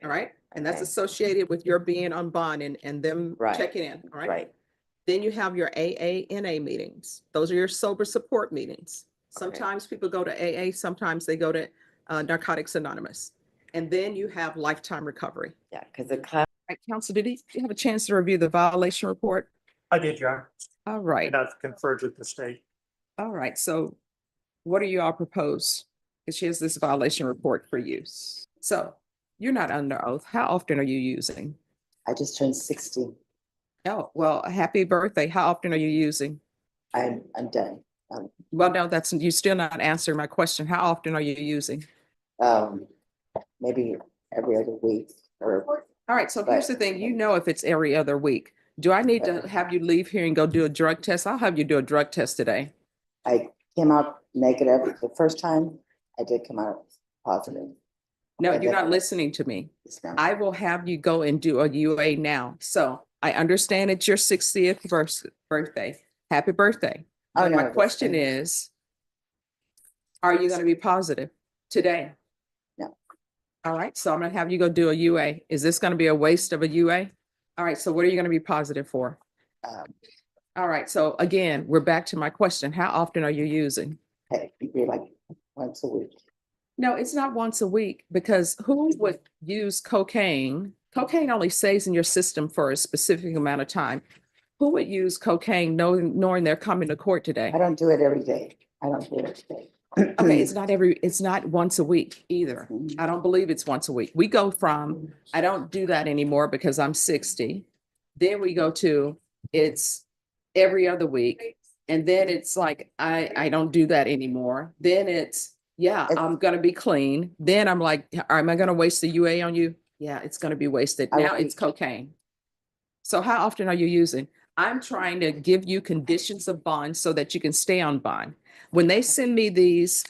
All right. And that's Okay. associated with your being on bond and them Right. checking in. All right. Right. Then you have your AA meetings. Those are your sober support meetings. Okay. Sometimes people go to AA, sometimes they go to Narcotics Anonymous. And then you have lifetime recovery. Yeah, because the class. All right, Counsel, did you have a chance to review the violation report? I did, Your Honor, All right. and I've conferred with the state. All right. So what do you all propose? Because she has this violation report for use. So you're not under oath. How often are you using? I just turned 60. Oh, well, happy birthday. How often are you using? I'm done. Well, no, that's, you still not answering my question. How often are you using? Maybe every other week or. All right, so here's the thing, you know, if it's every other week, do I need to have you leave here and go do a drug test? I'll have you do a drug test today. I came out negative the first time. I did come out positive. No, And you're then- not listening to me. Yes, ma'am. I will have you go and do a UA now. So I understand it's your 60th birthday. Happy birthday. Oh, But no, my that's question fine. is, are you going to be positive today? No. All right, so I'm going to have you go do a UA. Is this going to be a waste of a UA? All right, so what are you going to be positive for? All right, so again, we're back to my question. How often are you using? Hey, it'd be like once a week. No, it's not once a week, because who would use cocaine? Cocaine only stays in your system for a specific amount of time. Who would use cocaine knowing they're coming to court today? I don't do it every day. I don't do it every day. Okay, it's not once a week either. I don't believe it's once a week. We go from, I don't do that anymore because I'm 60. Then we go to, it's every other week. And then it's like, I don't do that anymore. Then it's, yeah, I'm gonna be clean. Then I'm like, am I gonna waste the UA on you? Yeah, it's gonna be wasted. Now it's cocaine. So how often are you using? I'm trying to give you conditions of bond so that you can stay on bond. When they send me these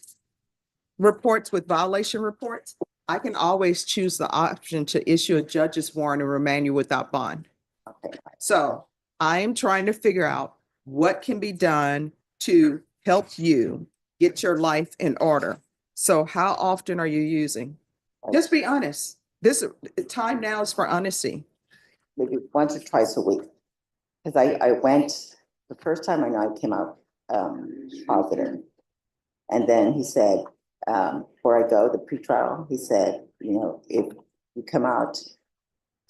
reports with violation reports, I can always choose the option to issue a judge's warrant and remand you without bond. Okay. So I am trying to figure out what can be done to help you get your life in order. So how often are you using? Just be honest. This time now is for honesty. Maybe once or twice a week. Because I went, the first time I know I came out positive. And then he said, before I go, the pretrial, he said, you know, if you come out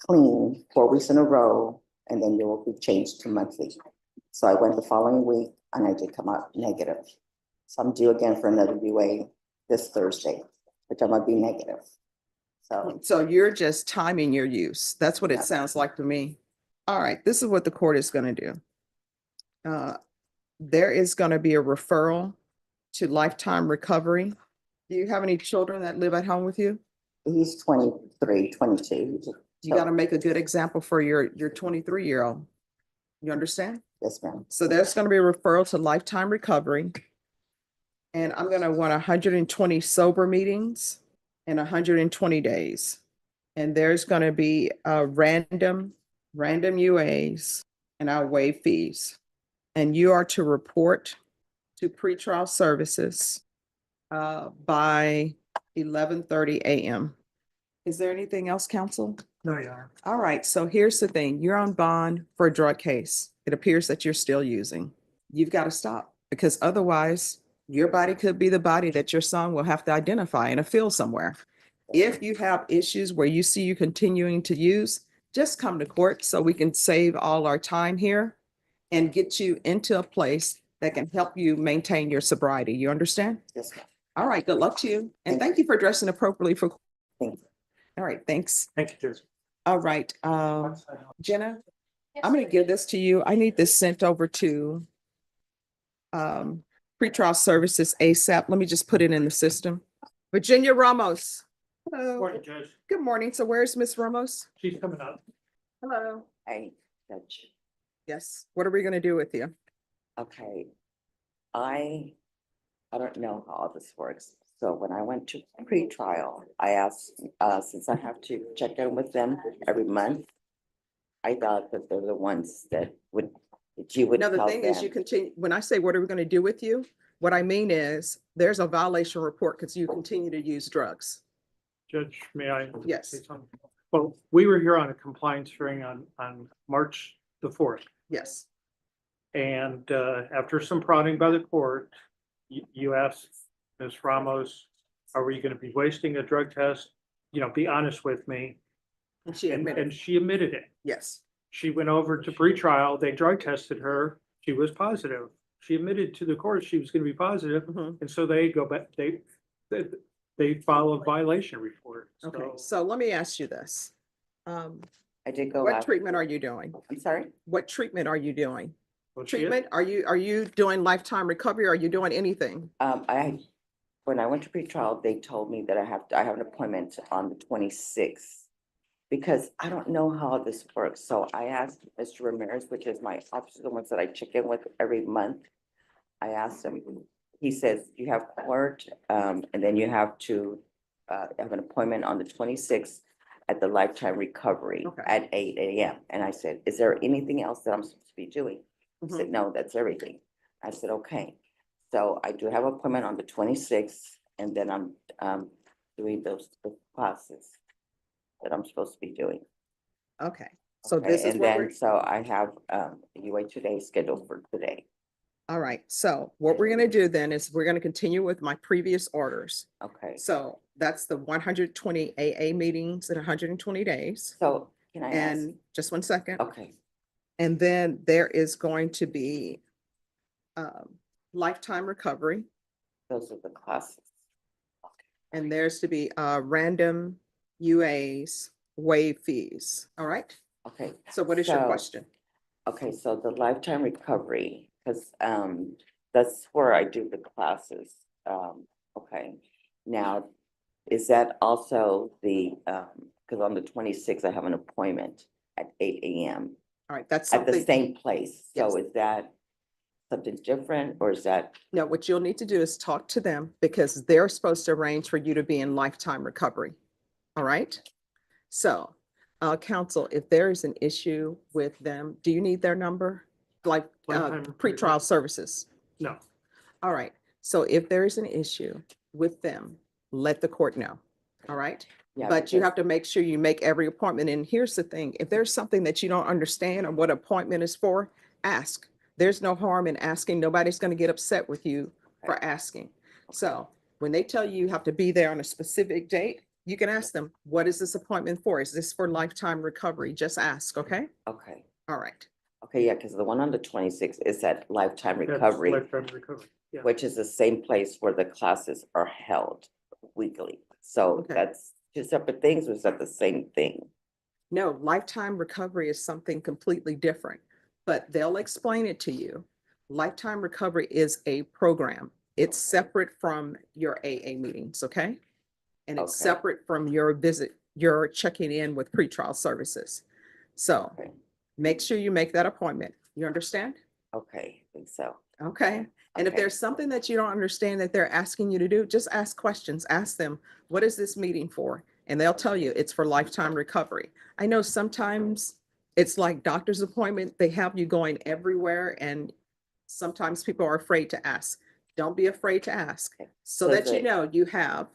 clean 4 weeks in a row, and then you will be changed to monthly. So I went the following week and I did come out negative. So I'm due again for another UA this Thursday, which I'm gonna be negative. So you're just timing your use. That's what it Yeah. sounds like to me. All right, this is what the court is going to do. There is going to be a referral to lifetime recovery. Do you have any children that live at home with you? He's 23, 22. You got to make a good example for your 23-year-old. You understand? Yes, ma'am. So there's going to be a referral to lifetime recovery. And I'm going to want 120 sober meetings in 120 days. And there's going to be random UAs, and I'll waive fees. And you are to report to pretrial services by 11:30 a.m. Is there anything else, counsel? No, Your Honor. All right, so here's the thing. You're on bond for a drug case. It appears that you're still using. You've got to stop, because otherwise your body could be the body that your son will have to identify in a field somewhere. If you have issues where you see you continuing to use, just come to court so we can save all our time here and get you into a place that can help you maintain your sobriety. You understand? Yes, ma'am. All right, good luck to you. And thank you for dressing appropriately for. Thank you. All right, thanks. Thank you, Judge. All right, Jenna, I'm gonna give this to you. I need this sent over to pretrial services ASAP. Let me just put it in the system. Virginia Ramos. Hello. Morning, Judge. Good morning. So where's Miss Ramos? She's coming up. Hello. Hey, Judge. Yes. What are we gonna do with you? Okay. I don't know how all this works. So when I went to pre-trial, I asked, since I have to check in with them every month, I thought that they're the ones that you would Now, the tell thing is, them. you continue, when I say, what are we gonna do with you? What I mean is, there's a violation report because you continue to use drugs. Judge, may I? Yes. say something? Well, we were here on a compliance hearing on March the 4th. Yes. And after some prodding by the court, you asked Ms. Ramos, are we going to be wasting a drug test? You know, be honest with me. And she And admitted, she admitted it. yes. She went over to pretrial, they drug tested her, she was positive. She admitted to the court she was going to be positive, Mhm. and so they go back, they file a violation report. Okay, So so let me ask you this. I did go What out. treatment are you doing? I'm sorry? What treatment are you doing? well, she- Treatment? Are you doing lifetime recovery? Are you doing anything? When I went to pretrial, they told me that I have an appointment on the 26th. Because I don't know how this works, so I asked Mr. Ramirez, which is my officer, the ones that I check in with every month. I asked him, he says, you have court, and then you have to have an appointment on the 26th at the Lifetime Recovery Okay. at 8 AM. And I said, is there anything else that I'm supposed to be doing? He Mhm. said, no, that's everything. I said, okay. So I do have an appointment on the 26th, and then I'm doing those classes that I'm supposed to be doing. Okay, so Okay, this is and what then, we're, so I have UA today scheduled for today. all right, so what we're gonna do then is we're gonna continue with my previous orders. Okay, So that's the 120 AA meetings in 120 days. so can I ask? And just one second. Okay, And then there is going to be lifetime recovery, those are the classes. and there's to be random UAs waive fees. All right? Okay, So what is your So- question? okay, so the Lifetime Recovery, because that's where I do the classes. Okay, now, is that also the, because on the 26th, I have an appointment at 8 AM All right, that's at the something. same place. So Yes. is that something different, or is that? No, what you'll need to do is talk to them because they're supposed to arrange for you to be in lifetime recovery. All right? So, counsel, if there is an issue with them, do you need their number? Like, Lifetime pretrial recovery. services? No, All right. So if there is an issue with them, let the court know. All right? Yeah, But you because- have to make sure you make every appointment. And here's the thing, if there's something that you don't understand or what appointment is for, ask. There's no harm in asking. Nobody's going to get upset with you for asking. So when they tell you you have to be there on a specific date, you can ask them, what is this appointment for? Is this for lifetime recovery? Just ask, okay? Okay, All right. okay, yeah, because the one on the 26th is at Lifetime that's Recovery, lifetime recovery. Yeah. which is the same place where the classes are held weekly. So Okay. that's two separate things, or is that the same thing? No, lifetime recovery is something completely different, but they'll explain it to you. Lifetime recovery is a program. It's separate from your AA meetings, okay? And it's Okay. separate from your visit, your checking in with pretrial services. So Okay. make sure you make that appointment. You understand? Okay, I think so. Okay. And if Okay. there's something that you don't understand that they're asking you to do, just ask questions. Ask them, what is this meeting for? And they'll tell you it's for lifetime recovery. I know sometimes it's like doctor's appointment. They have you going everywhere and sometimes people are afraid to ask. Don't be afraid to ask. Okay. So So that you the- know you have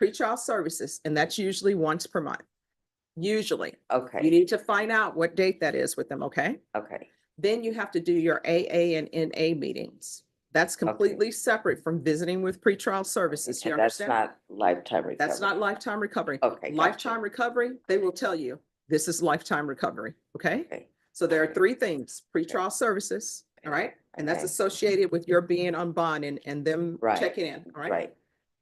pretrial services, and that's usually once per month. Usually. You Okay, need to find out what date that is with them, okay? okay, Then you have to do your AA and NA meetings. That's completely separate from visiting with pretrial services. You and that's understand? not Lifetime Recovery. That's not lifetime recovery. Okay, gotcha. Lifetime recovery, they will tell you, this is lifetime recovery, okay? Okay, So there are okay. three things, pretrial services, all right? And that's Okay. associated with your being on bond and them Right. checking in, all right? right,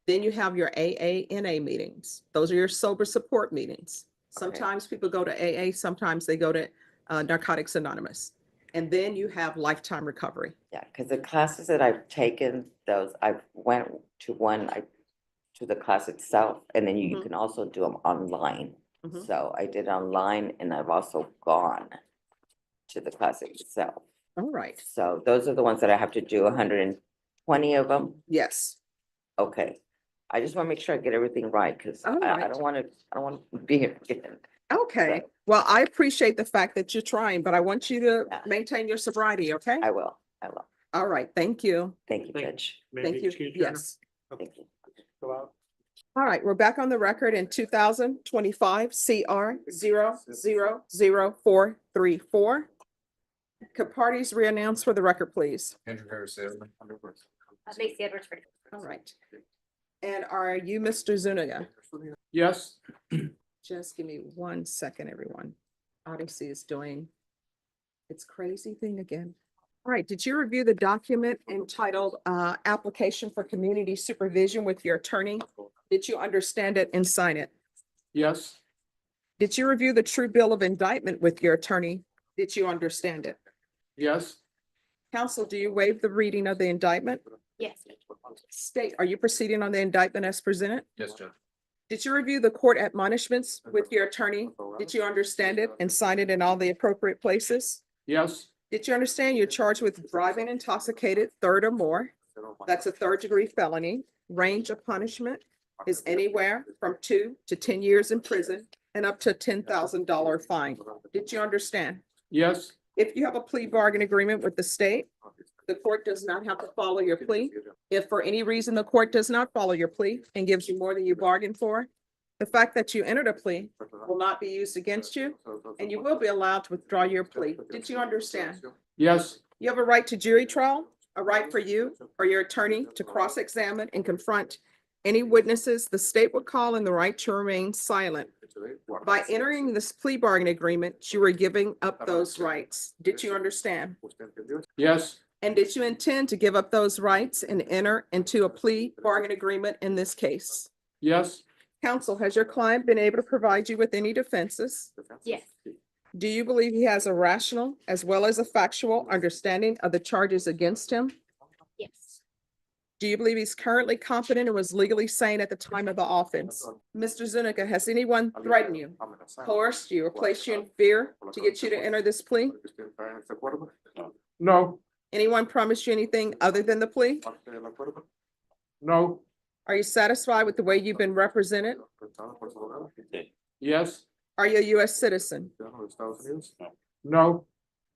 Then you have your AA, NA meetings. Those are your sober support meetings. Okay. Sometimes people go to AA, sometimes they go to Narcotics Anonymous. And then you have lifetime recovery. yeah, because the classes that I've taken, those, I went to to the class itself, and then you Mhm. can also do them online. Mhm. So I did online, and I've also gone to the class itself. All right. So those are the ones that I have to do, 120 of them. Yes. Okay. I just want to make sure I get everything right, because All I right. don't want to be here again. Okay. So- Well, I appreciate the fact that you're trying, but I want you to Yeah. maintain your sobriety, okay? I will. All right. Thank you. Thank you, Thank- Judge. Maybe Thank you. excuse your honor. Yes. Thank you. Go out. All right, we're back on the record in 2025 CR 0000434. Could parties re-announce for the record, please? Andrew Harris, Salem. Lacey Edwards. All right. And are you Mr. Zuniga? Yes. Just give me 1 second, everyone. Odyssey is doing its crazy thing again. All right, did you review the document entitled Application for Community Supervision with your attorney? Did you understand it and sign it? Yes. Did you review the true bill of indictment with your attorney? Did you understand it? Yes. Counsel, do you waive the reading of the indictment? Yes. State, are you proceeding on the indictment as presented? Yes, Judge. Did you review the court admonishments with your attorney? Did you understand it and sign it in all the appropriate places? Yes. Did you understand you're charged with driving intoxicated, third or more? That's a third-degree felony. Range of punishment is anywhere from 2 to 10 years in prison and up to a $10,000 fine. Did you understand? Yes. If you have a plea bargain agreement with the state, the court does not have to follow your plea. If for any reason the court does not follow your plea and gives you more than you bargained for, the fact that you entered a plea will not be used against you, and you will be allowed to withdraw your plea. Did you understand? Yes. You have a right to jury trial, a right for you or your attorney to cross-examine and confront any witnesses the state would call, and the right to remain silent. By entering this plea bargain agreement, you were giving up those rights. Did you understand? Yes. And did you intend to give up those rights and enter into a plea bargain agreement in this case? Yes. Counsel, has your client been able to provide you with any defenses? Yes. Do you believe he has a rational as well as a factual understanding of the charges against him? Yes. Do you believe he's currently competent and was legally sane at the time of the offense? Mr. Zuniga, has anyone threatened you, coerced you, or placed you in fear to get you to enter this plea? No. Anyone promised you anything other than the plea? No. Are you satisfied with the way you've been represented? Yes. Are you a U.S. citizen? No.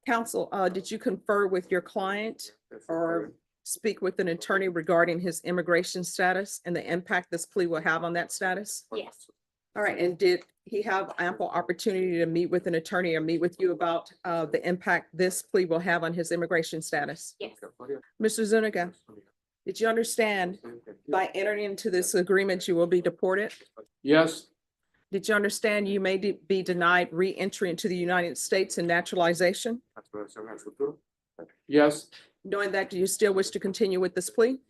Counsel, did you confer with your client or speak with an attorney regarding his immigration status and the impact this plea will have on that status? Yes. All right, and did he have ample opportunity to meet with an attorney or meet with you about the impact this plea will have on his immigration status? Yes. Mr. Zuniga, did you understand by entering into this agreement, you will be deported? Yes. Did you understand you may be denied re-entry into the United States and naturalization? Yes. Knowing that, do you still wish to continue with this plea?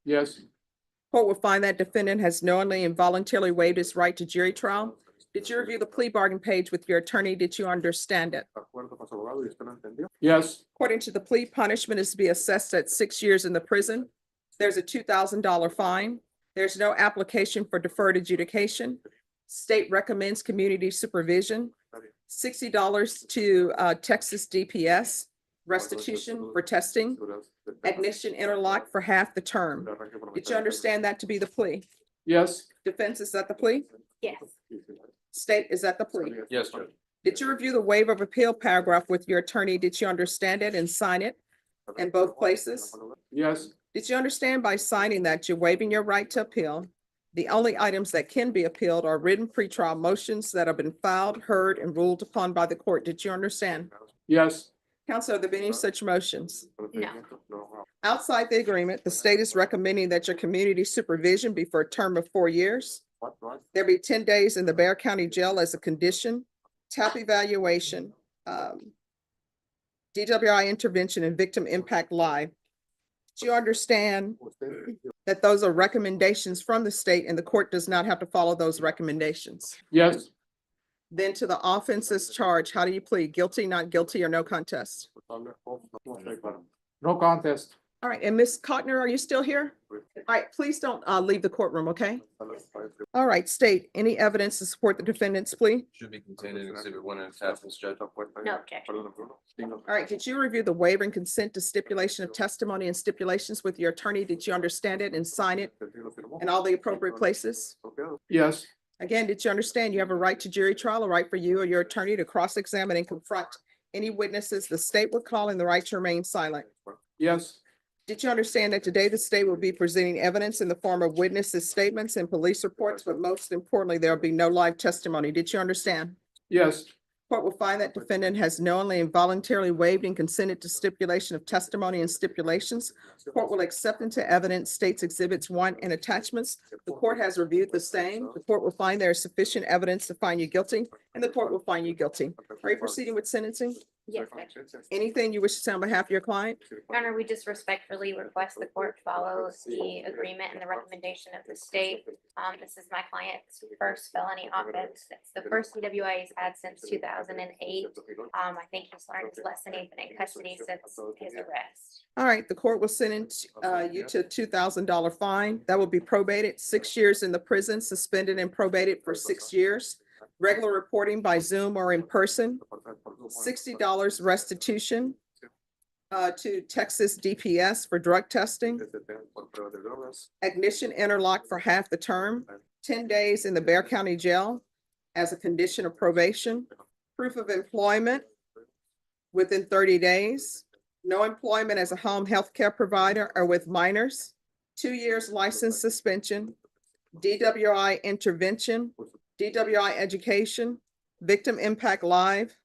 Yes. Court will find that defendant has knowingly and voluntarily waived his right to jury trial. Did you review the plea bargain page with your attorney? Did you understand it? Yes. According to the plea, punishment is to be assessed at 6 years in the prison. There's a $2,000 fine. There's no application for deferred adjudication. State recommends community supervision, $60 to Texas DPS, restitution for testing, ignition interlock for half the term. Did you understand that to be the plea? Yes. Defense, is that the plea? Yes. State, is that the plea? Yes, Judge. Did you review the waiver of appeal paragraph with your attorney? Did you understand it and sign it in both places? Yes. Did you understand by signing that you're waiving your right to appeal? The only items that can be appealed are written pretrial motions that have been filed, heard, and ruled upon by the court. Did you understand? Yes. Counsel, are there any such motions? No. Outside the agreement, the state is recommending that your community supervision be for a term of 4 years. There be 10 days in the Bear County Jail as a condition, TAP evaluation, DWI intervention, and victim impact live. Do you understand that those are recommendations from the state and the court does not have to follow those recommendations? Yes. Then to the offenses charged, how do you plead? Guilty, not guilty, or no contest? No contest. All right, and Ms. Cotner, are you still here? All right, please don't leave the courtroom, okay? All right, state, any evidence to support the defendant's plea? Should be contained in Exhibit 1 and attachments, Judge. No objection. All right, did you review the waiver and consent to stipulation of testimony and stipulations with your attorney? Did you understand it and sign it in all the appropriate places? Yes. Again, did you understand you have a right to jury trial, a right for you or your attorney to cross-examine and confront any witnesses the state would call, and the right to remain silent? Yes. Did you understand that today the state will be presenting evidence in the form of witnesses' statements and police reports, but most importantly, there will be no live testimony? Did you understand? Yes. Court will find that defendant has knowingly and voluntarily waived and consented to stipulation of testimony and stipulations. Court will accept into evidence states exhibits 1 and attachments. The court has reviewed the same. The court will find there is sufficient evidence to find you guilty, and the court will find you guilty. Are you proceeding with sentencing? Yes, Judge. Anything you wish to say on behalf of your client? Your Honor, we just respectfully request the court follow the agreement and the recommendation of the state. This is my client's first felony offense. It's the first DWI he's had since 2008. I think he's learned his lesson. He's been in custody since his arrest. All right, the court will sentence you to a $2,000 fine. That will be probated, 6 years in the prison, suspended and probated for 6 years. Regular reporting by Zoom or in person, $60 restitution to Texas DPS for drug testing, ignition interlock for half the term, 10 days in the Bexar County Jail as a condition of probation, proof of employment within 30 days, no employment as a home health care provider or with minors, 2 years license suspension, DWI intervention, DWI education, victim impact live,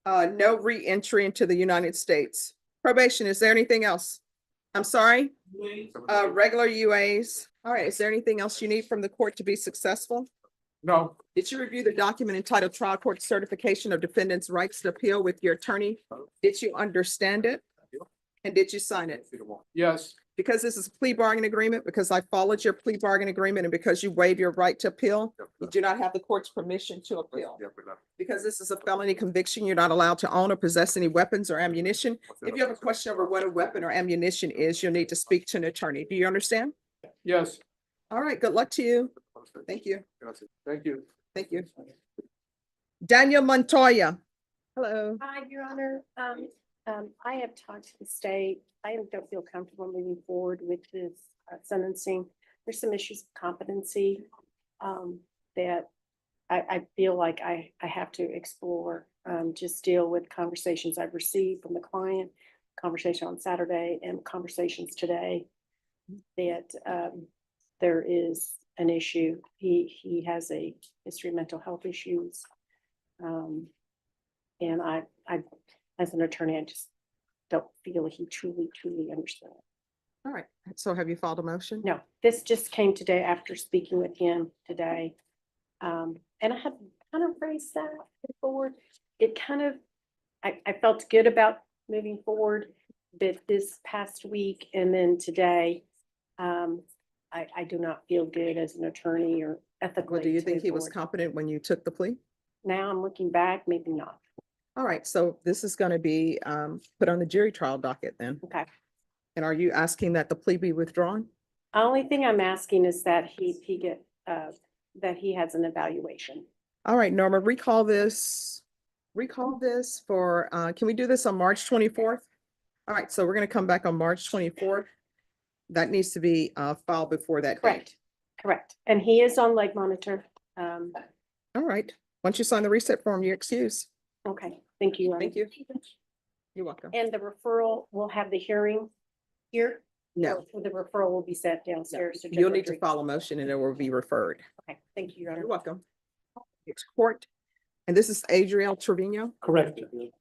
no re-entry into the United States. Probation, is there anything else? I'm sorry? Regular UAs. All right, is there anything else you need from the court to be successful? No. Did you review the document entitled Trial Court Certification of Defendant's Rights to Appeal with your attorney? Did you understand it? And did you sign it? Yes. Because this is a plea bargain agreement, because I followed your plea bargain agreement, and because you waive your right to appeal, you do not have the court's permission to appeal. Because this is a felony conviction, you're not allowed to own or possess any weapons or ammunition. If you have a question over what a weapon or ammunition is, you'll need to speak to an attorney. Do you understand? Yes. All right, good luck to you. Thank you. Thank you. Thank you. Daniel Montoya. Hello. Hi, Your Honor. I have talked to the state. I don't feel comfortable moving forward with this sentencing. There's some issues of competency that I feel like I have to explore. Just deal with conversations I've received from the client, conversation on Saturday and conversations today, that there is an issue. He has a history of mental health issues. And I, as an attorney, I just don't feel he truly understands. All right, so have you filed a motion? No, this just came today after speaking with him today. And I had kind of raised that forward. It kind of, I felt good about moving forward, but this past week and then today, I do not feel good as an attorney or ethically. Well, do you to think move he was forward. competent when you took the plea? Now I'm looking back, maybe not. All right, so this is going to be put on the jury trial docket then. Okay. And are you asking that the plea be withdrawn? Only thing I'm asking is that he get, that he has an evaluation. All right, Norma, recall this for, can we do this on March 24th? All right, so we're going to come back on March 24th. That needs to be filed before that date. Correct, correct. And he is on leg monitor. All right, once you sign the reset form, you're excused. Okay, thank you. Your Honor. Thank you. You're welcome. And the referral, will have the hearing here? No, Or the referral will be sent no, downstairs. to you'll Judge need to Rodriguez? file a motion and it will be referred. Okay, thank you, Your Honor. You're welcome. It's court. And this is Adriel Trevino. Correct.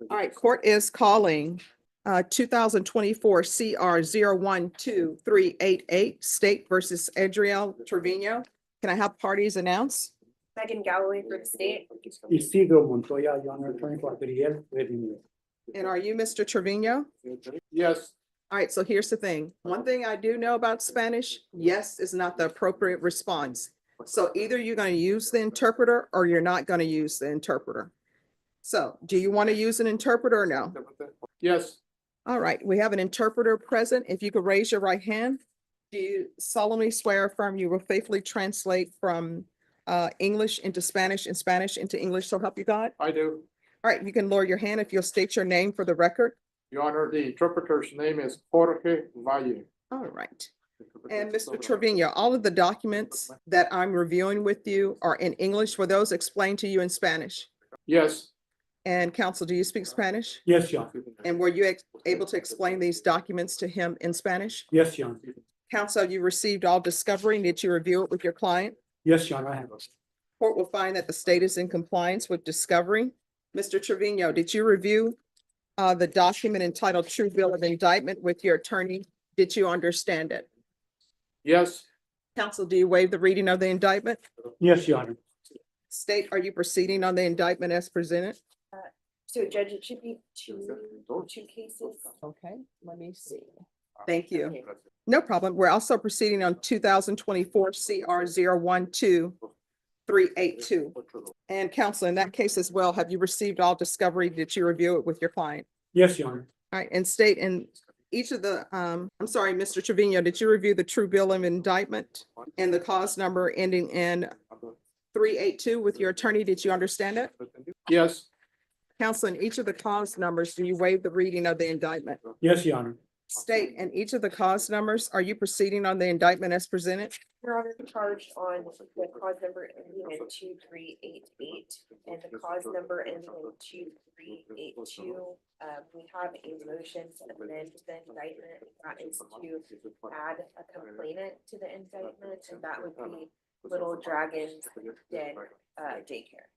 All right, court is calling 2024 CR 012388 State versus Adriel Trevino. Can I have parties announce? Megan Galloway for the state. Isidro Montoya, Your Honor, attorney for Adriel Trevino. And are you Mr. Trevino? Yes. All right, so here's the thing. One thing I do know about Spanish, yes is not the appropriate response. So either you're going to use the interpreter or you're not going to use the interpreter. So do you want to use an interpreter or no? Yes. All right, we have an interpreter present. If you could raise your right hand. Do you solemnly swear or affirm you will faithfully translate from English into Spanish and Spanish into English, so help you God? I do. All right, you can lower your hand if you'll state your name for the record. Your Honor, the interpreter's name is Jorge Valle. All right. And Mr. Trevino, all of the documents that I'm reviewing with you are in English. Were those explained to you in Spanish? Yes. And counsel, do you speak Spanish? Yes, Your Honor. And were you able to explain these documents to him in Spanish? Yes, Your Honor. Counsel, you received all discovery. Did you review it with your client? Yes, Your Honor, I have. Court will find that the state is in compliance with discovery. Mr. Trevino, did you review the document entitled True Bill of Indictment with your attorney? Did you understand it? Yes. Counsel, do you waive the reading of the indictment? Yes, Your Honor. State, are you proceeding on the indictment as presented? So Judge, it should be two cases. Okay, let me see. Thank you. No problem. We're also proceeding on 2024 CR 012382. And counsel, in that case as well, have you received all discovery? Did you review it with your client? Yes, Your Honor. All right, and state in each of the, I'm sorry, Mr. Trevino, did you review the true bill of indictment and the cause number ending in 382 with your attorney? Did you understand it? Yes. Counsel, in each of the cause numbers, do you waive the reading of the indictment? Yes, Your Honor. State, in each of the cause numbers, are you proceeding on the indictment as presented? Your Honor, charged on the cause number ending in 2388 and the cause number ending in 2382. We have a motion to amend the indictment. That is to add a complainant to the indictment, and that would be Little Dragon's Den daycare.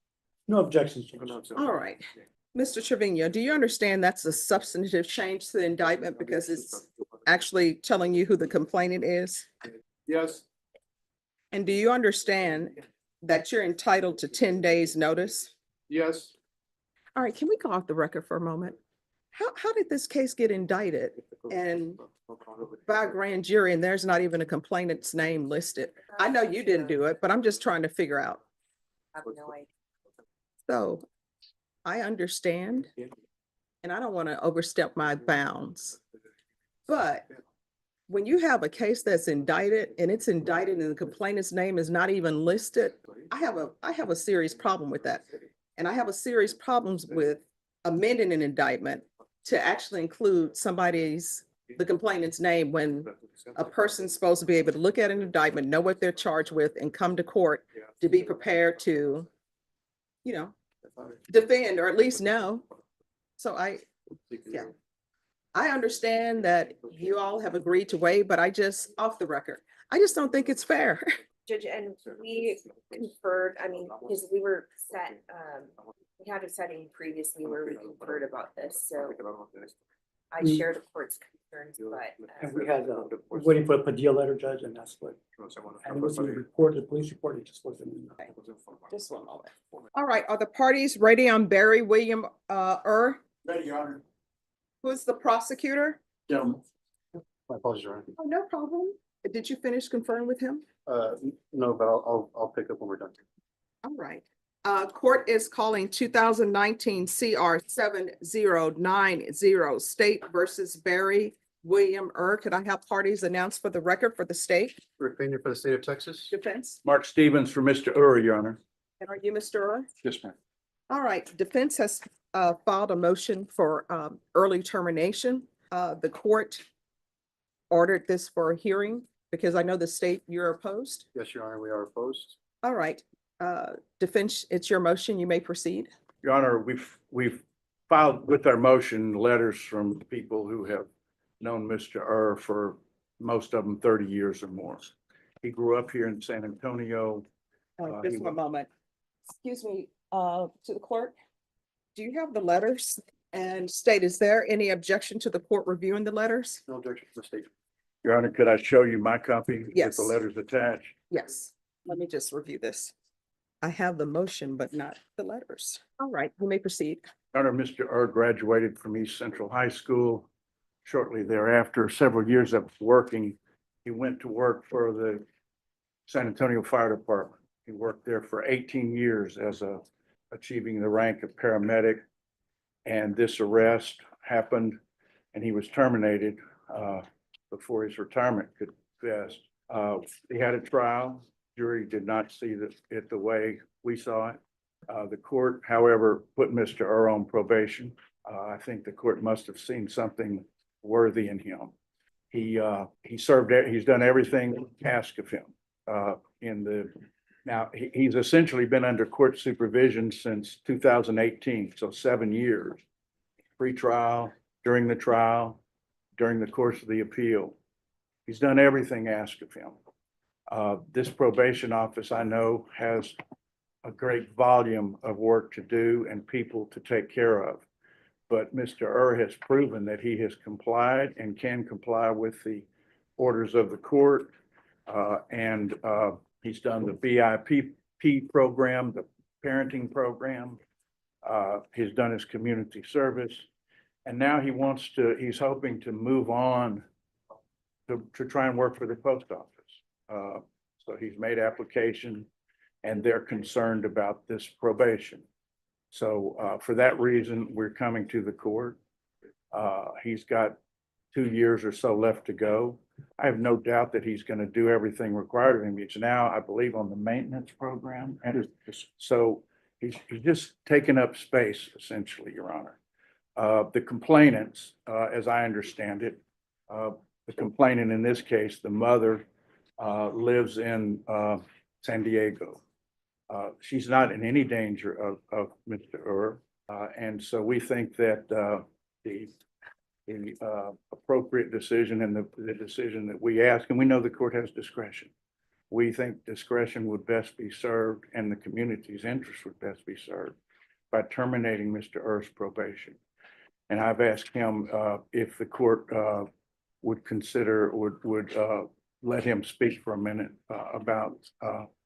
No objections, Your Honor. All right. Mr. Trevino, do you understand that's a substantive change to the indictment because it's actually telling you who the complainant is? Yes. And do you understand that you're entitled to 10 days notice? Yes. All right, can we go off the record for a moment? How did this case get indicted and by a grand jury and there's not even a complainant's name listed? I know you didn't do it, but I'm just trying to figure out. I have no idea. So I understand, and I don't want to overstep my bounds. But when you have a case that's indicted and it's indicted and the complainant's name is not even listed, I have a serious problem with that. And I have a serious problems with amending an indictment to actually include the complainant's name when a person's supposed to be able to look at an indictment, know what they're charged with, and come to court to be prepared to, defend or at least know. So I understand that you all have agreed to waive, but off the record, I just don't think it's fair. Judge, and we conferred, because we were set, we had a setting previously where we conferred about this, so I share the court's concerns, but. And we had, we're waiting for a Padilla letter, Judge, and that's what, and it was a report, the police report, it just wasn't. Just one moment. All right, are the parties ready on Barry William Ready, Your Honor. Who's the prosecutor? Gentlemen. My apologies, Your Honor. Oh, no problem. Did you finish conferring with him? No, but I'll pick up when we're done. All right. Court is calling 2019 CR 7090 State versus Barry William Could I have parties announced for the record for the state Rick Pena for the state of Texas. defense? Mark Stevens for Mr. Your Honor. And are you Mr. Yes, ma'am. All right, defense has filed a motion for early termination. The court ordered this for a hearing because I know the state, you're opposed. Yes, Your Honor, we are opposed. All right, defense, it's your motion. You may proceed. Your Honor, we've filed with our motion letters from people who have known Mr. for most of them 30 years or more. He grew up here in San Antonio. Just one moment. Excuse me, to the clerk. Do you have the letters? And state, is there any objection to the court reviewing the letters? No objection to the state. Your Honor, could I show you my copy? Yes. With the letters attached? Yes. Let me just review this. I have the motion, but not the letters. All right, you may proceed. Your Honor, Mr. graduated from East Central High School. Shortly thereafter, several years of working, he went to work for the San Antonio Fire Department. He worked there for 18 years achieving the rank of paramedic. And this arrest happened and he was terminated before his retirement could vest. He had a trial. Jury did not see it the way we saw it. The court, however, put Mr. on probation. I think the court must have seen something worthy in him. He served, he's done everything asked of him in the Now, he's essentially been under court supervision since 2018, so 7 years. Pre-trial, during the trial, during the course of the appeal. He's done everything asked of him. This probation office, I know, has a great volume of work to do and people to take care of. But Mr. has proven that he has complied and can comply with the orders of the court. And he's done the BIP program, the parenting program. He's done his community service. And now he's hoping to move on to try and work for the post office. So he's made application and they're concerned about this probation. So for that reason, we're coming to the court. He's got 2 years or so left to go. I have no doubt that he's going to do everything required of him. He's now, I believe, on the maintenance program. And so he's just taking up space, essentially, Your Honor. The complainants, as I understand it, the complainant in this case, the mother, lives in San Diego. She's not in any danger of Mr. And so we think that the appropriate decision and the decision that we ask, and we know the court has discretion. We think discretion would best be served and the community's interest would best be served by terminating Mr. probation. And I've asked him if the court would consider, would let him speak for a minute about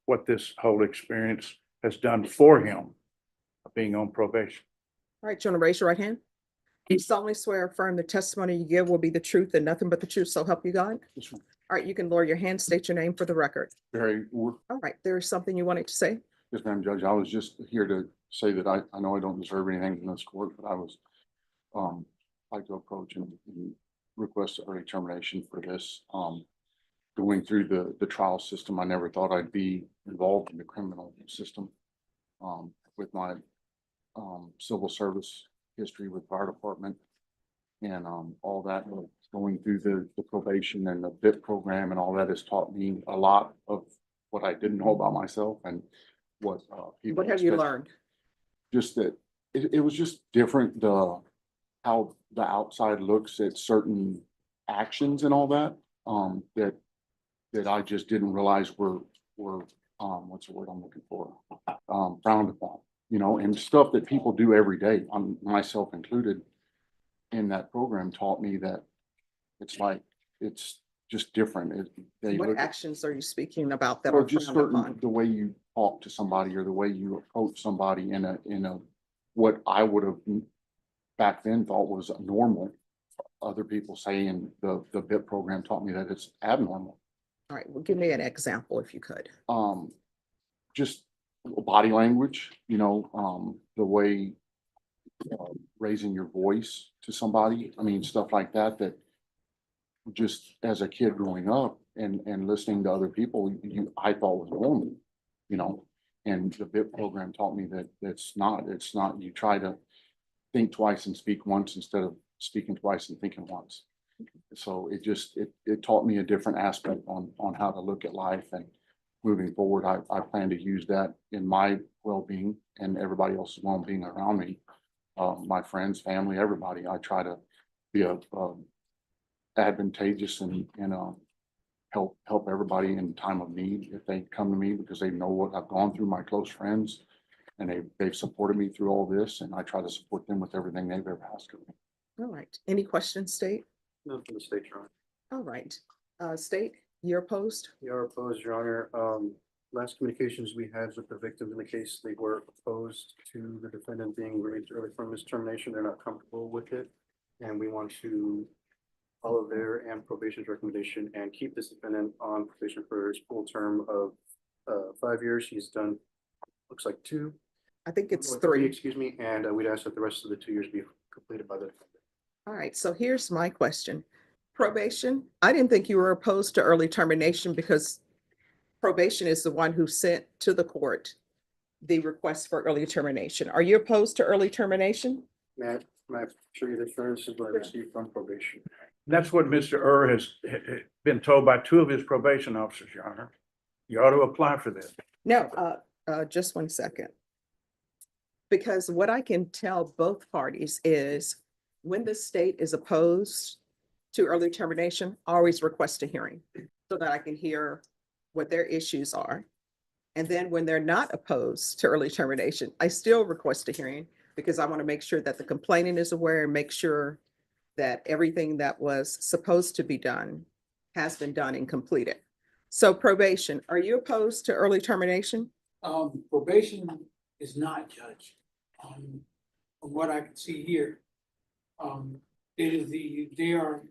what this whole experience has done for him being on probation. All right, you want to raise your right hand? You solemnly swear or affirm the testimony you give will be the truth and nothing but the truth, so help you God? This one, All right, you can lower your hand, state your name for the record. Barry Wood. All right, there is something you wanted to say? Yes, ma'am, Judge. I was just here to say that I know I don't deserve anything from this court, but I was like to approach and request early termination for this. Going through the trial system, I never thought I'd be involved in the criminal system. With my civil service history with fire department and all that, going through the probation and the BIP program and all that has taught me a lot of what I didn't know about myself and what people. What have you expect. learned? Just that it was just different, how the outside looks at certain actions and all that, that I just didn't realize were what's the word I'm looking for? Frowned upon, and stuff that people do every day, myself included, in that program taught me that it's just different. What actions are you speaking about that Or are just frowned certain, upon? the way you talk to somebody or the way you approach somebody in a what I would have back then thought was normal. Other people saying the BIP program taught me that it's abnormal. All right, well, give me an example if you could. Just body language, the way raising your voice to somebody. I mean, stuff like that, that just as a kid growing up and listening to other people, I thought was normal, and the BIP program taught me that it's not, you try to think twice and speak once instead of speaking twice and thinking once. So it taught me a different aspect on how to look at life, and moving forward, I plan to use that in my well-being and everybody else's well-being around me. My friends, family, everybody. I try to be advantageous and help everybody in time of need if they come to me, because they know what I've gone through, my close friends, and they've supported me through all this, and I try to support them with everything they've ever asked of me. All right, any questions, State? No, from the state, Your Honor. All right, State, you're opposed? We are opposed, Your Honor. Last communications we had with the victims in the case, they were opposed to the defendant being released early from his termination. They're not comfortable with it. And we want to follow their and probation's recommendation and keep this defendant on probation for his full term of 5 years. He's done, looks like 2. I think it's Or 3. excuse me, and we'd ask that the rest of the 2 years be completed by the defendant. All right, so here's my question. Probation, I didn't think you were opposed to early termination because probation is the one who sent to the court the request for early termination. Are you opposed to early termination? May I show you this, sir? This is what I received from probation. That's what Mr. has been told by 2 of his probation officers, Your Honor. You ought to apply for this. No, just 1 second. Because what I can tell both parties is when the state is opposed to early termination, always request a hearing so that I can hear what their issues are. And then when they're not opposed to early termination, I still request a hearing because I want to make sure that the complainant is aware and make sure that everything that was supposed to be done has been done and completed. So probation, are you opposed to early termination? Probation is not, Judge. From what I can see here. It is they are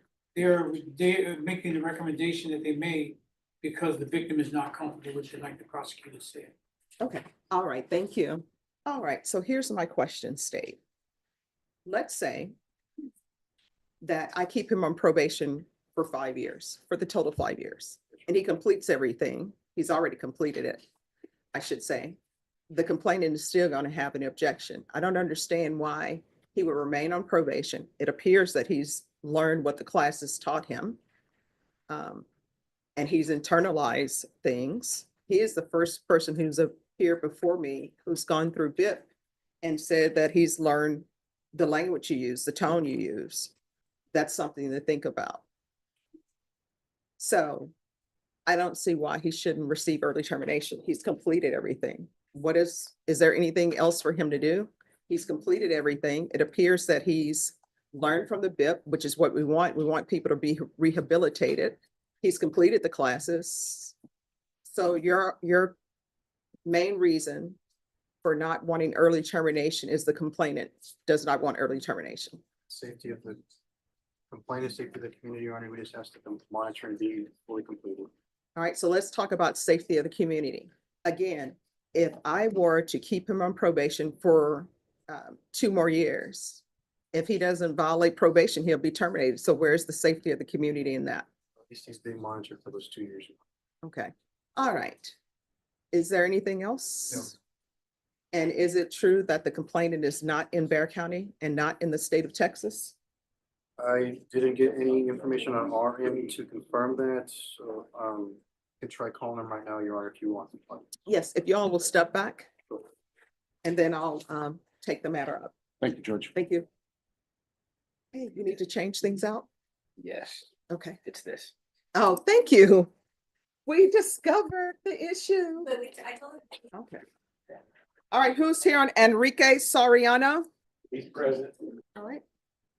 making the recommendation that they made because the victim is not comfortable with it, like the prosecutor said. Okay, all right, thank you. All right, so here's my question, State. Let's say that I keep him on probation for 5 years, for the total 5 years, and he completes everything. He's already completed it, I should say. The complainant is still going to have an objection. I don't understand why he would remain on probation. It appears that he's learned what the classes taught him. And he's internalized things. He is the first person who's appeared before me who's gone through BIP and said that he's learned the language you use, the tone you use. That's something to think about. So I don't see why he shouldn't receive early termination. He's completed everything. Is there anything else for him to do? He's completed everything. It appears that he's learned from the BIP, which is what we want. We want people to be rehabilitated. He's completed the classes. So your main reason for not wanting early termination is the complainant does not want early termination. Safety of the complainant, safety of the community, Your Honor, we just asked that the monitoring be fully completed. All right, so let's talk about safety of the community. Again, if I were to keep him on probation for 2 more years, if he doesn't violate probation, he'll be terminated. So where's the safety of the community in that? These things being monitored for those 2 years. Okay, all right. Is there anything else? No. And is it true that the complainant is not in Bexar County and not in the state of Texas? I didn't get any information on our end to confirm that, so you can try calling them right now, Your Honor, if you want. Yes, if y'all will step back and then I'll take the matter up. Thank you, Judge. Thank you. Hey, you need to change things out? Yes, Okay. it's this. Oh, thank you. We discovered the issue. Okay. All right, who's here on Enrique Soriano? He's present. All right.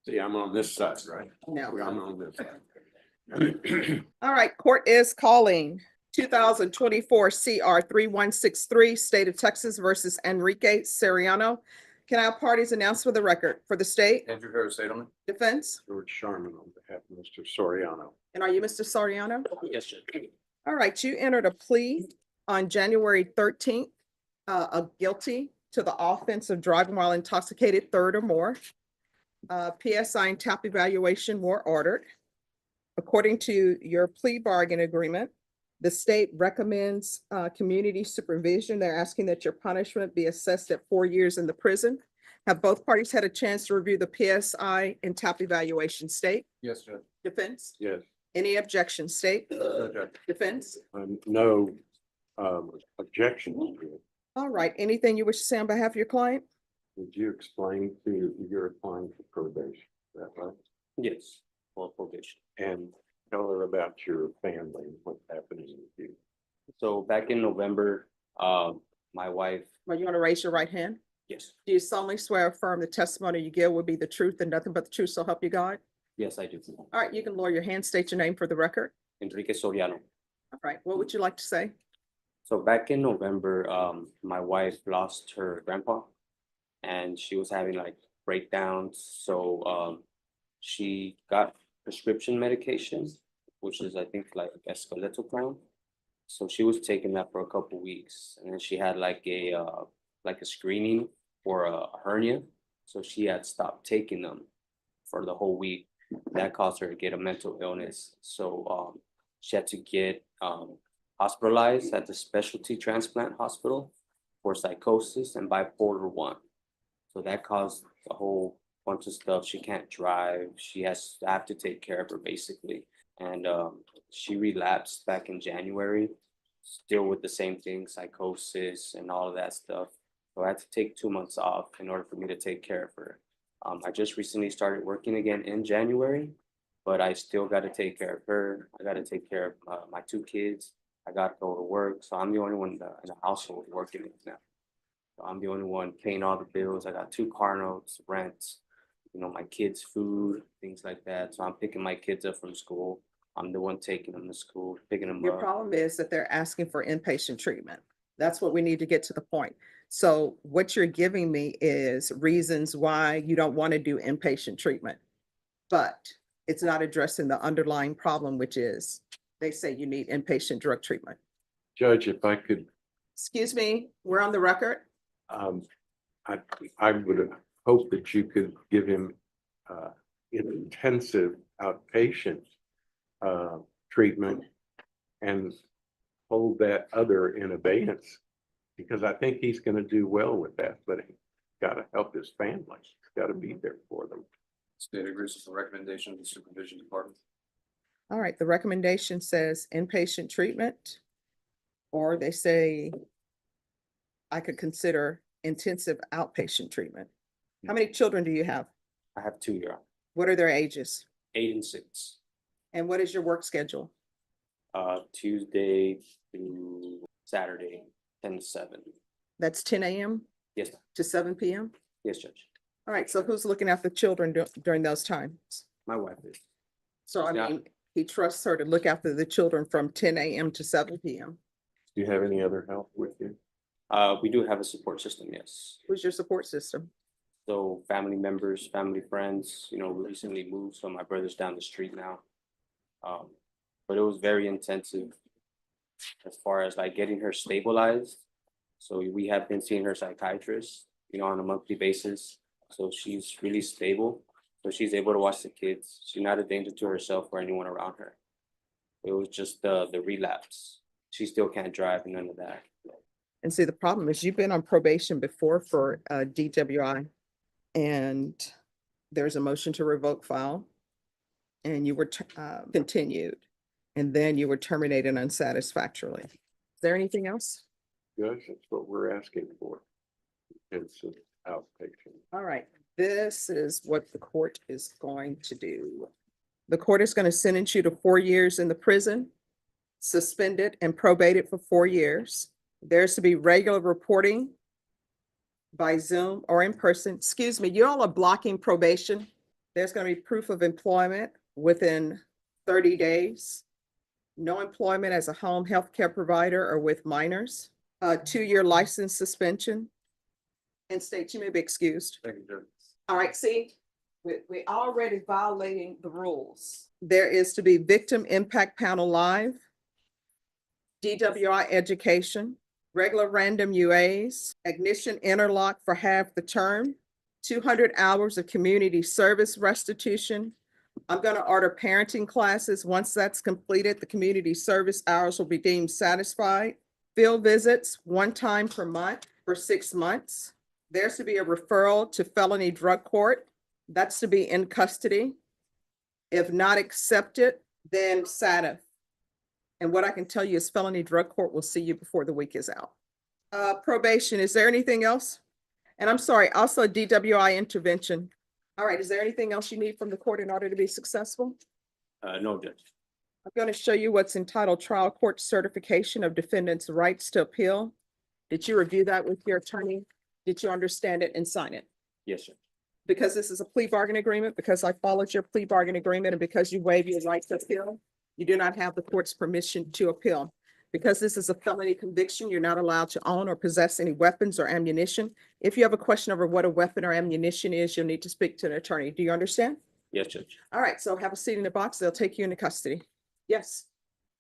See, I'm on this side, right? No. I'm on this side. All right, court is calling 2024 CR 3163, State of Texas versus Enrique Soriano. Can I have parties announced for the record for the state? Andrew Harris, Sadelman. Defense? George Sharman on behalf of Mr. Soriano. And are you Mr. Soriano? Yes, sir. All right, you entered a plea on January 13th, a guilty to the offense of driving while intoxicated, 3rd or more. PSI and TAP evaluation were ordered. According to your plea bargain agreement, the state recommends community supervision. They're asking that your punishment be assessed at 4 years in the prison. Have both parties had a chance to review the PSI and TAP evaluation? State? Yes, Judge. Defense? Yes. Any objection? State? No, Judge. Defense? No objections to it. All right, anything you wish to say on behalf of your client? Would you explain to your applying for probation? Is that right? Yes, for probation. And tell her about your family and what's happening with you. So back in November, my wife, Well, you want to raise your right hand? yes, Do you solemnly swear or affirm the testimony you give will be the truth and nothing but the truth, so help you God? yes, I do. All right, you can lower your hand, state your name for the record. Enrique Soriano. All right, what would you like to say? So back in November, my wife lost her grandpa and she was having like breakdowns. So she got prescription medication, which is I think like eskeletopram. So she was taking that for a couple weeks, and then she had like a screening for a hernia. So she had stopped taking them for the whole week. That caused her to get a mental illness. So she had to get hospitalized at the specialty transplant hospital for psychosis and bipolar 1. So that caused a whole bunch of stuff. She can't drive. I have to take care of her basically. And she relapsed back in January. still with the same thing, psychosis and all of that stuff. So I had to take 2 months off in order for me to take care of her. I just recently started working again in January, but I still got to take care of her. I got to take care of my 2 kids. I got to go to work. So I'm the only one in the household working now. So I'm the only one paying all the bills. I got 2 car notes, rent, my kids' food, things like that. So I'm picking my kids up from school. I'm the one taking them to school, picking them Your up. problem is that they're asking for inpatient treatment. That's what we need to get to the point. So what you're giving me is reasons why you don't want to do inpatient treatment. But it's not addressing the underlying problem, which is they say you need inpatient drug treatment. Judge, if I could, Excuse me, we're on the record. I would hope that you could give him intensive outpatient treatment and hold that other in abeyance, because I think he's going to do well with that, but he's got to help his family. He's got to be there for them. State agrees with the recommendation of the supervision department. All right, the recommendation says inpatient treatment, or they say I could consider intensive outpatient treatment. How many children do you have? I have 2 year, What are their ages? 8 and 6. And what is your work schedule? Tuesday through Saturday, 10 to 7. That's 10 a.m. Yes, ma'am. to 7 p.m. Yes, Judge. All right, so who's looking after children during those times? My wife is. So I Yeah. mean, he trusts her to look after the children from 10 a.m. to 7 p.m. Do you have any other help with you? We do have a support system, yes. Who's your support system? So family members, family friends, we recently moved, so my brother's down the street now. But it was very intensive as far as like getting her stabilized. So we have been seeing her psychiatrist, on a monthly basis. So she's really stable. So she's able to watch the kids. She's not a danger to herself or anyone around her. It was just the relapse. She still can't drive and none of that. And see, the problem is you've been on probation before for DWI, and there's a motion to revoke file, and you were continued, and then you were terminated unsatisfactorily. Is there anything else? Judge, that's what we're asking for. Intensive outpatient. All right, this is what the court is going to do. The court is going to sentence you to 4 years in the prison, suspended and probated for 4 years. There's to be regular reporting by Zoom or in person. Excuse me, you all are blocking probation. There's going to be proof of employment within 30 days. No employment as a home health care provider or with minors. 2-year license suspension. And state, you may be excused. Thank you, Judge. All right, see, we're already violating the rules. There is to be victim impact panel live, DWI education, regular random UAs, ignition interlock for half the term, 200 hours of community service restitution. I'm going to order parenting classes. Once that's completed, the community service hours will be deemed satisfied. Field visits 1 time per month for 6 months. There's to be a referral to felony drug court. That's to be in custody. If not accepted, then SATF. And what I can tell you is felony drug court will see you before the week is out. Probation, is there anything else? And I'm sorry, also DWI intervention. All right, is there anything else you need from the court in order to be successful? No, Judge. I'm going to show you what's entitled Trial Court Certification of Defendant's Rights to Appeal. Did you review that with your attorney? Did you understand it and sign it? Yes, sir. Because this is a plea bargain agreement, because I followed your plea bargain agreement, and because you waive your right to appeal, you do not have the court's permission to appeal. Because this is a felony conviction, you're not allowed to own or possess any weapons or ammunition. If you have a question over what a weapon or ammunition is, you'll need to speak to an attorney. Do you understand? Yes, Judge. All right, so have a seat in the box. They'll take you into custody. Yes.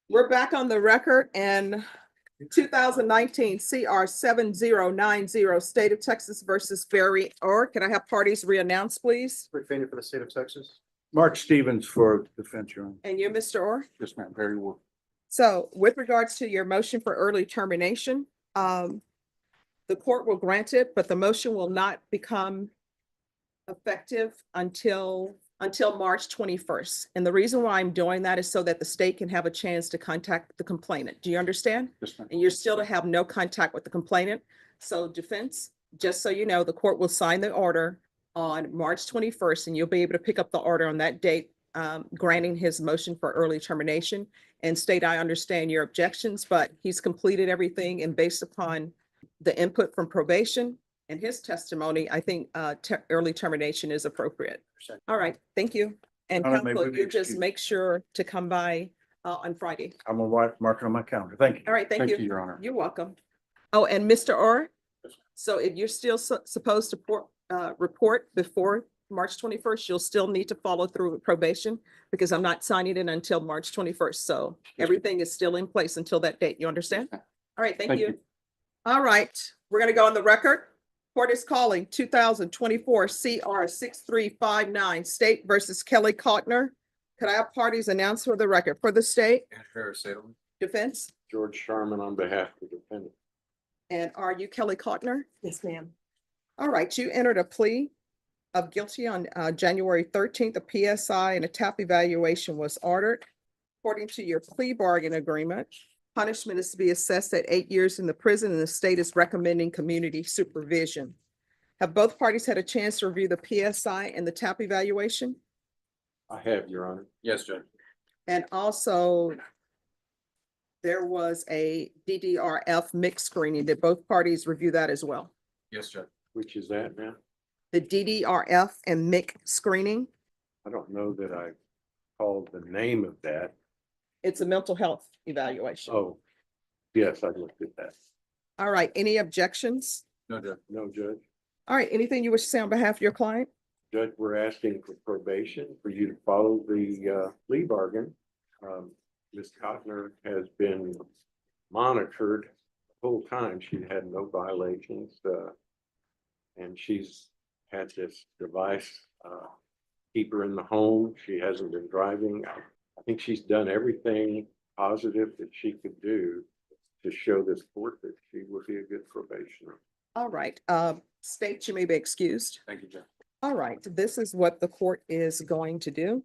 We're back on the record, and 2019 CR 7090, State of Texas versus Barry Orr. Can I have parties re-announce, please? Rick Fahey for the state of Texas. Mark Stevens for defense, Your Honor. And you, Mr. Orr? Yes, ma'am, very well. So with regards to your motion for early termination, the court will grant it, but the motion will not become effective until until March 21st. And the reason why I'm doing that is so that the state can have a chance to contact the complainant. Do you understand? Yes, ma'am. And you're still to have no contact with the complainant. So defense, just so you know, the court will sign the order on March 21st, and you'll be able to pick up the order on that date, granting his motion for early termination. And state, I understand your objections, but he's completed everything, and based upon the input from probation and his testimony, I think early termination is appropriate. All right, thank you. And All right, maybe counsel, we you be just excused. make sure to come by on Friday. I'm gonna mark it on my calendar. Thank you. All right, thank Thank you, you. Your Honor. You're welcome. Oh, and Mr. Orr, so if you're still supposed to report before March 21st, you'll still need to follow through with probation, because I'm not signing it until March 21st. So everything is still in place until that date. You understand? All right, thank Thank you. you. All right, we're gonna go on the record. Court is calling 2024 CR 6359 State versus Kelly Cottner. Could I have parties announce for the record for the state Harris Saleman. defense? George Sharman on behalf of the defendant. And are you Kelly Cottner? Yes, ma'am. All right, you entered a plea of guilty on January 13th. A PSI and a TAP evaluation was ordered. According to your plea bargain agreement, punishment is to be assessed at 8 years in the prison, and the state is recommending community supervision. Have both parties had a chance to review the PSI and the TAP evaluation? I have, Your Honor. Yes, Judge. And also, there was a DDRF mixed screening. Did both parties review that as well? Yes, Judge. Which is that now? The DDRF and MIC screening, I don't know that I called the name of that. it's a mental health evaluation. Oh, yes, I looked at that. All right, any objections? No, Judge. No, Judge. All right, anything you wish to say on behalf of your client? Judge, we're asking for probation for you to follow the plea bargain. Ms. Cottner has been monitored the whole time. She had no violations. And she's had this device keep her in the home. She hasn't been driving. I think she's done everything positive that she could do to show this court that she would be a good probationer. All right, state, you may be excused. Thank you, Judge. All right, this is what the court is going to do.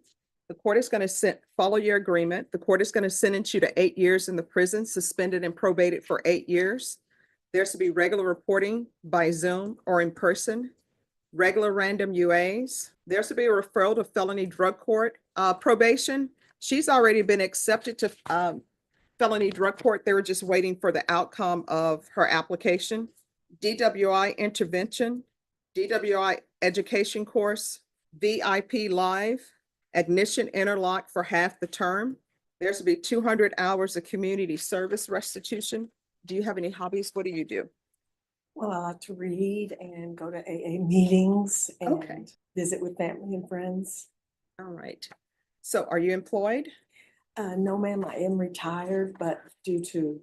The court is going to follow your agreement. The court is going to sentence you to 8 years in the prison, suspended and probated for 8 years. There's to be regular reporting by Zoom or in person, regular random UAs. There's to be a referral to felony drug court. Probation, she's already been accepted to felony drug court. They were just waiting for the outcome of her application. DWI intervention, DWI education course, VIP live, ignition interlock for half the term. There's to be 200 hours of community service restitution. Do you have any hobbies? What do you do? Well, I like to read and go to AA meetings Okay. and visit with family and friends. All right. So are you employed? No, ma'am, I am retired, but due to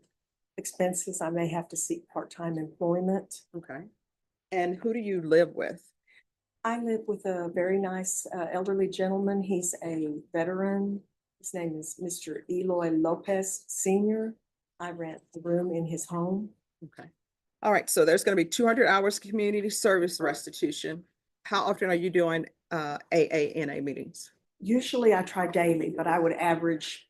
expenses, I may have to seek part-time employment. Okay. And who do you live with? I live with a very nice elderly gentleman. He's a veteran. His name is Mr. Eloy Lopez Senior. I rent the room in his home. Okay. All right. So there's going to be 200 hours community service restitution. How often are you doing AANA meetings? Usually I try daily, but I would average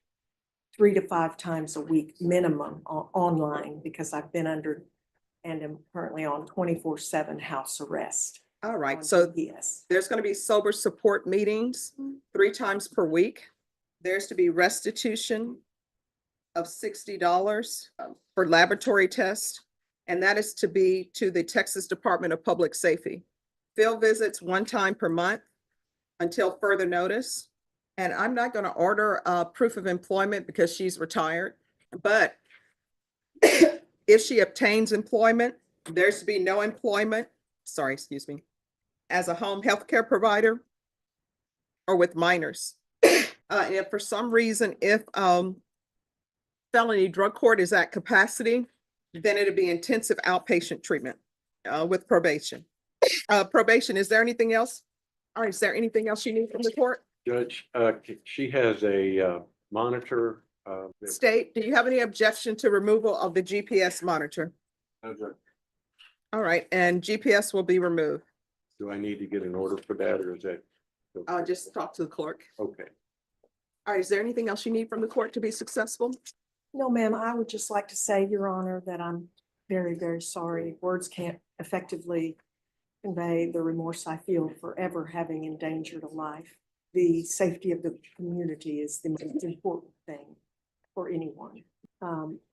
3 to 5 times a week minimum online, because I've been under and am currently on 24/7 house arrest. All right. on So GPS. there's going to be sober support meetings 3 times per week. There's to be restitution of $60 for laboratory tests, and that is to be to the Texas Department of Public Safety. Field visits 1 time per month until further notice. And I'm not going to order proof of employment because she's retired, but if she obtains employment, there's to be no employment, excuse me, as a home health care provider or with minors. And if for some reason, if felony drug court is at capacity, then it'll be intensive outpatient treatment with probation. Probation, is there anything else? All right, is there anything else you need from the court? Judge, she has a monitor. State, do you have any objection to removal of the GPS monitor? No, Judge. All right, and GPS will be removed. Do I need to get an order for that, or is that Just talk to the clerk. Okay. All right, is there anything else you need from the court to be successful? No, ma'am, I would just like to say, Your Honor, that I'm very, very sorry. Words can't effectively convey the remorse I feel for ever having endangered a life. The safety of the community is the most important thing for anyone.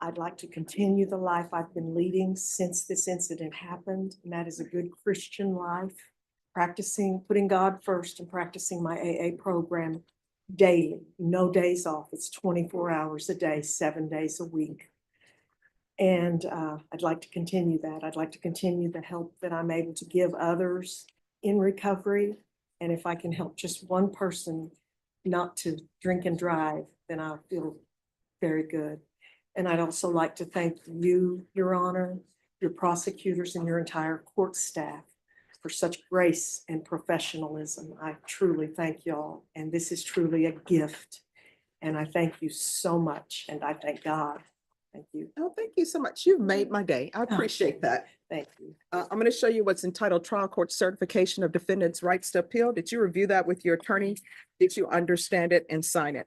I'd like to continue the life I've been leading since this incident happened, and that is a good Christian life, practicing, putting God first and practicing my AA program daily, no days off. It's 24 hours a day, 7 days a week. And I'd like to continue that. I'd like to continue the help that I'm able to give others in recovery. And if I can help just one person not to drink and drive, then I'll feel very good. And I'd also like to thank you, Your Honor, your prosecutors, and your entire court staff for such grace and professionalism. I truly thank y'all, and this is truly a gift. And I thank you so much, and I thank God. Thank you. Oh, thank you so much. You've made my day. I appreciate that. Thank you. I'm going to show you what's entitled Trial Court Certification of Defendant's Rights to Appeal. Did you review that with your attorney? Did you understand it and sign it?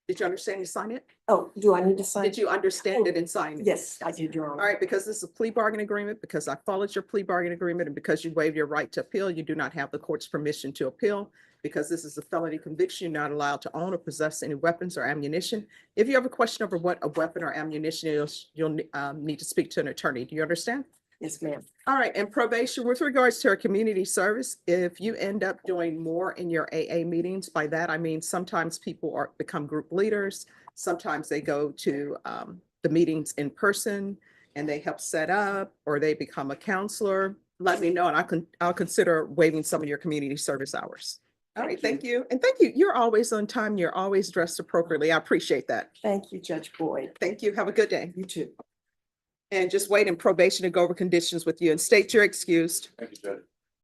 Did you understand and sign it? Oh, do I need to sign? Did you understand it and sign it? Yes, I did, Your Honor. All right, because this is a plea bargain agreement, because I followed your plea bargain agreement, and because you waived your right to appeal, you do not have the court's permission to appeal. Because this is a felony conviction, you're not allowed to own or possess any weapons or ammunition. If you have a question over what a weapon or ammunition is, you'll need to speak to an attorney. Do you understand? Yes, ma'am. All right, and probation, with regards to our community service, if you end up doing more in your AA meetings, by that I mean sometimes people become group leaders, sometimes they go to the meetings in person and they help set up, or they become a counselor, let me know and I'll consider waiving some of your community service hours. All right, thank you. And thank you. You're always on time. You're always dressed appropriately. I appreciate that. Thank you, Judge Boyd. Thank you. Have a good day. You too. And just wait in probation to go over conditions with you and state you're excused. Thank you, Judge.